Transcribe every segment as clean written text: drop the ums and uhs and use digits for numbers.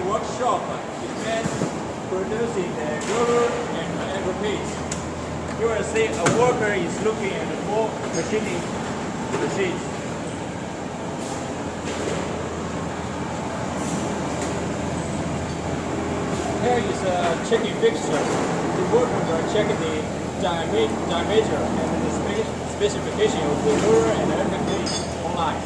workshop depends producing the roller and every piece. You will see a worker is looking at the four machining machines. Here is a checking fixture. The worker will check the diameter and the specification of the roller and every piece online.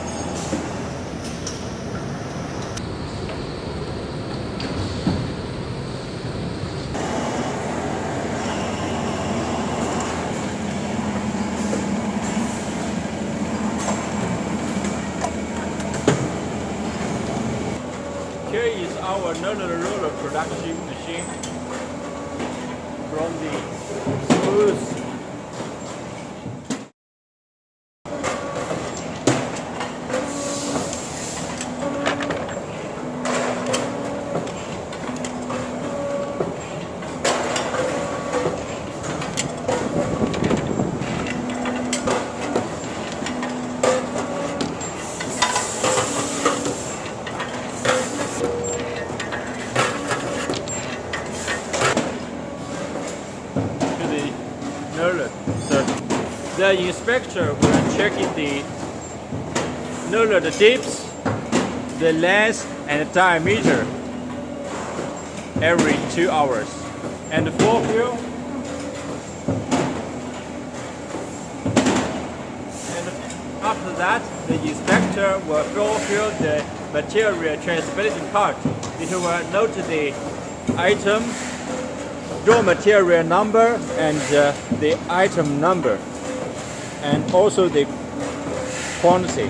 Here is our roller production machine from the Suzhou. The inspector will check the roller, the dips, the length and diameter every 2 hours. And the fulfill and after that the inspector will fulfill the material traceability part. It will note the item, raw material number and the item number, and also the quantity.